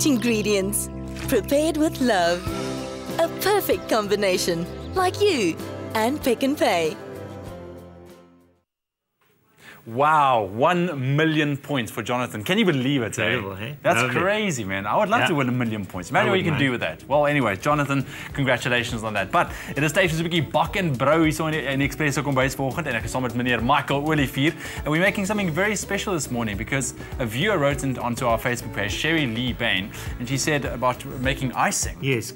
great ingredients, prepared with love. A perfect combination, like you and Pick n Pay. Wow, 1 million points for Jonathan. Can you believe it? Incredible, eh? hey? That's Lovely. crazy, man. I would love to win 1 million points. Imagine what you can do with that. Well, anyway, Jonathan, congratulations on that. But it is tyd vir 'n bietjie bak en brou hier so in die Expresso kombuis vanoggend en ek is saam met meneer Michael Olivier and we're making something very special this morning because a viewer wrote onto our Facebook page, Sherry Lee Bain, and she said about making icing. Yes,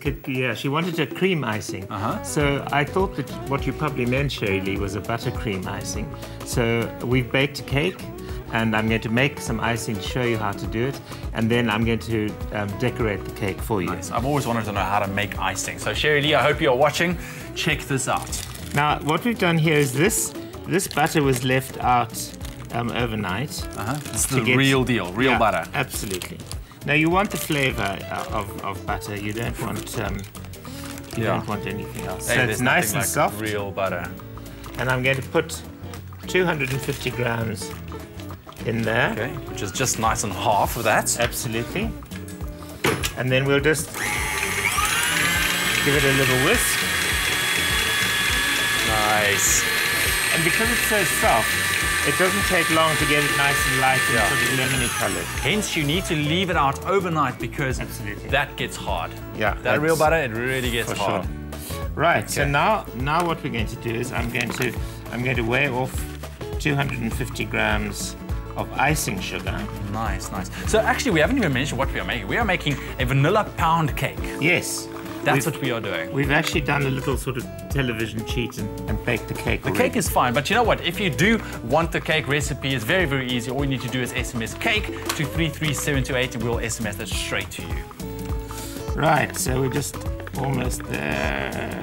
she wanted a cream icing. So I thought that what you probably meant, Sherry Lee, was a buttercream icing. So we've baked a cake, and I'm going to make some icing to show you how to do it, and then I'm going to decorate the cake for you. Nice. I've always wanted to know how to make icing. So Sherry Lee, I hope you're watching. Check this out. Now, what we've done here is this butter was left out overnight. It's the real deal, real butter. Absolutely. Now you want the flavor of butter. You don't want don't want anything else. Hey, so it's nice and like soft. Real butter. And I'm going to put 250 grams in there. Okay, which is just nice and half of that. Absolutely. And then we'll just give it a little whisk. Nice. And because it's so soft, it doesn't take long to get it nice and light and sort of lemony colored. Hence, you need to leave it out overnight because that gets hard. Yeah. That real butter, it really gets hard. Sure. Right. Okay. So now what we're going to do is I'm going to weigh off 250 grams of icing sugar. Nice, nice. So actually, we haven't even mentioned what we are making. We are making a vanilla pound cake. Yes. That's what we are doing. We've actually done a little sort of television cheat and baked the cake already. The cake is fine, but you know what? If you do want the cake recipe, it's very, very easy. All you need to do is SMS cake to 33728 and we'll SMS that straight to you. Right, so we're just almost there.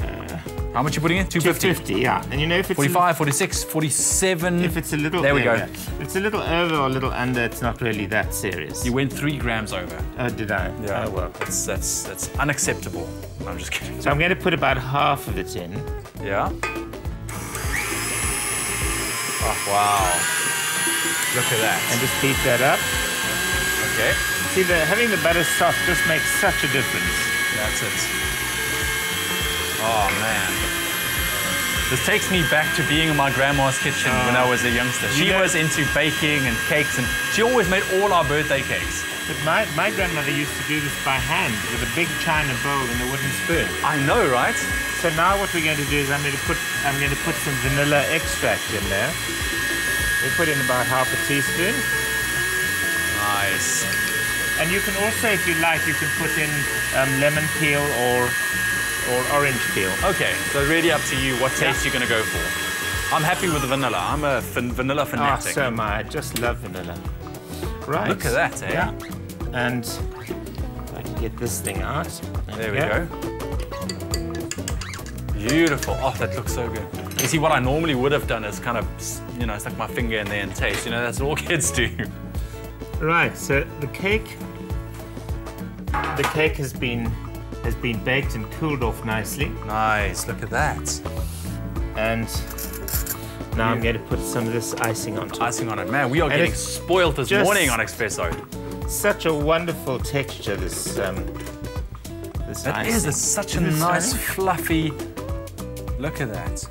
How much are you putting in? 250? 250, yeah. And you know if it's 45, 46, 47. If it's a little there we go. If it's a little over or a little under, it's not really that serious. You went 3 grams over. Oh, did I? Yeah. Oh, well. That's unacceptable. I'm just kidding. So I'm going to put about half of it in. Yeah. Oh, wow. Look at that. And just beat that up. Okay. See, having the butter soft just makes such a difference. That's it. Oh, man. This takes me back to being in my grandma's kitchen when I was a youngster. She was into baking and cakes, and she always made all our birthday cakes. But my grandmother used to do this by hand with a big china bowl and a wooden spoon. I know, right? So now what we're going to do is I'm going to put some vanilla extract in there. We put in about half a teaspoon. Nice. And you can also, if you like, you can put in lemon peel or orange peel. Okay, so really up to you what taste you're going to go for. I'm happy with the vanilla. I'm a vanilla fanatic. Oh, so am I. I just love vanilla. Right. Look at that, eh? Yeah. And if I can get this thing out. There we go. Beautiful. Oh, that looks so good. You see, what I normally would have done is kind of, stuck my finger in there and taste. That's what all kids do. Right, so the cake has been baked and cooled off nicely. Nice, look at that. And now I'm going to put some of this icing on top. Icing on it. Man, we are getting spoiled this morning on Expresso. Such a wonderful texture, this icing. It's such a nice, fluffy... Look at that.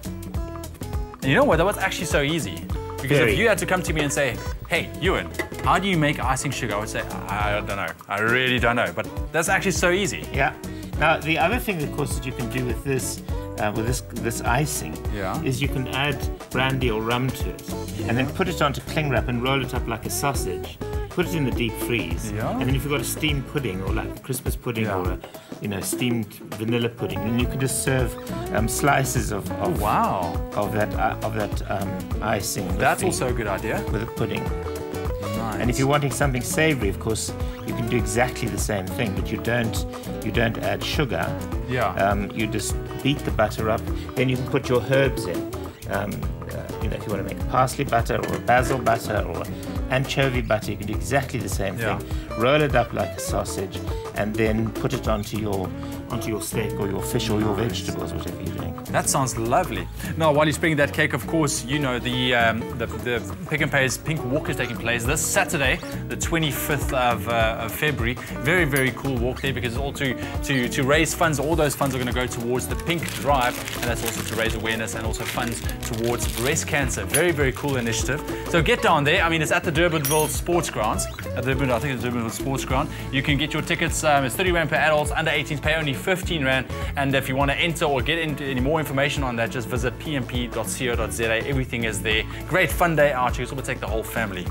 And you know what? That was actually so easy. Because if you had to come to me and say, hey, Ewan, how do you make icing sugar? I would say, I don't know. I really don't know. But that's actually so easy. Yeah. Now, the other thing, of course, that you can do with this icing is you can add brandy or rum to it and then put it onto cling wrap and roll it up like a sausage. Put it in the deep freeze. Yeah. And then if you've got a steamed pudding or like a Christmas pudding or a steamed vanilla pudding, then you can just serve slices of that icing. That's also a good idea. With a pudding. Nice. And if you're wanting something savory, of course, you can do exactly the same thing, but you don't add sugar. Yeah. You just beat the butter up. Then you can put your herbs in. If you want to make a parsley butter or a basil butter or anchovy butter, you can do exactly the same thing. Roll it up like a sausage and then put it onto your onto your steak or your fish or your vegetables, whatever you're doing. That sounds lovely. Now, while you're spreading that cake, of course, you know the Pick and Pay's Pink Walk is taking place this Saturday, the 25th of February. Very, very cool walk there because it's all to raise funds. All those funds are going to go towards the Pink Drive, and that's also to raise awareness and also funds towards breast cancer. Very, very cool initiative. So get down there. I mean, it's at the Durbanville Sports Grounds. I think it's the Durbanville Sports Ground. You can get your tickets. It's 30 Rand per adults. Under 18s pay only 15 Rand. And if you want to enter or get into any more information on that, just visit pmp.co.za. Everything is there. Great fun day out. You can sort of take the whole family.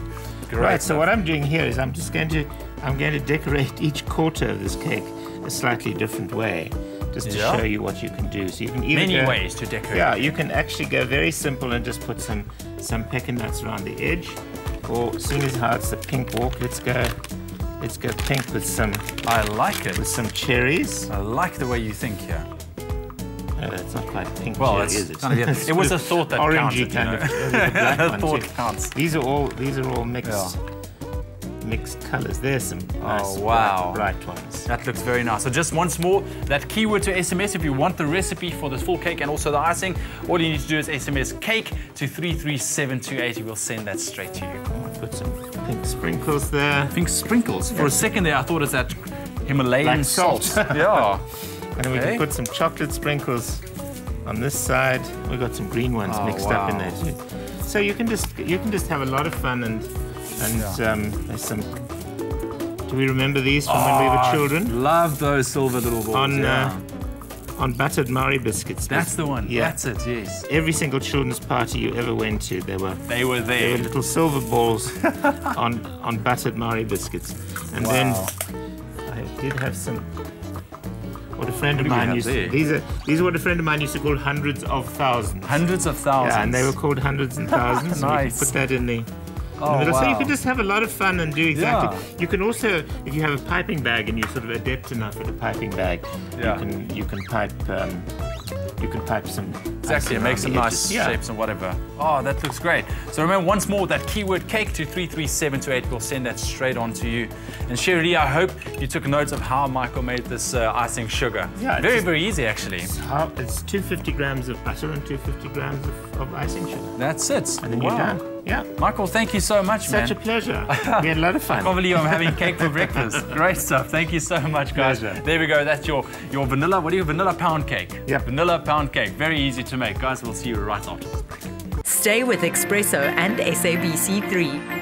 Great Right, so stuff. what I'm doing here is I'm going to decorate each quarter of this cake a slightly different way, just to show you what you can do. So you can either many ways to decorate. Yeah, you can actually go very simple and just put some pecan nuts around the edge, or seeing as how it's the pink walk, let's go pink with some. I like it. With some cherries. I like the way you think here. It's not quite pink well, cherry, is it? Kind of, yeah. It was a thought that orangey counted, kind of. The black thought too. counts. These are all mixed. Mixed colors. There's some nice bright ones. That looks very nice. So just once more, that keyword to SMS if you want the recipe for this full cake and also the icing. All you need to do is SMS cake to 33728. We'll send that straight to you. Put some pink sprinkles there. Pink sprinkles. For a second there, I thought it's that Himalayan like salt. Yeah. And then we can put some chocolate sprinkles on this side. We've got some green ones mixed up in there too. So you can just have a lot of fun and there's some. Do we remember these from when we were children? Love those silver little balls. On buttered Marie biscuits. That's the one. Yeah. That's it. Yes. Every single children's party you ever went to, they were there. They were little silver balls on buttered Marie biscuits. And then I did have some. What a friend of mine used to. These are what a friend of mine used to call hundreds of thousands. Hundreds of thousands. Yeah, and they were called hundreds and thousands. Nice. And put that in the. So you can just have a lot of fun and do exactly. Yeah. You can also, if you have a piping bag and you're sort of adept enough at a piping bag, you can pipe some. Exactly, make some nice shapes and whatever. Oh, that looks great. So remember once more that keyword cake to 33728. We'll send that straight on to you. And Sherry, I hope you took notes of how Michael made this icing sugar. Yeah, very easy actually. It's 250 grams of butter and 250 grams of icing sugar. That's it. And then you're done. Yeah. Michael, thank you so much, man. Such a pleasure. We had a lot of fun. I can't believe I'm having cake for breakfast. Great stuff. Thank you so much, guys. Pleasure. There we go. That's your vanilla. What do you Vinnilla Pound Cake? Yeah. Vinnilla Pound Cake. Very easy to make, guys. We'll see you right after this break. Stay with Espresso and SABC3.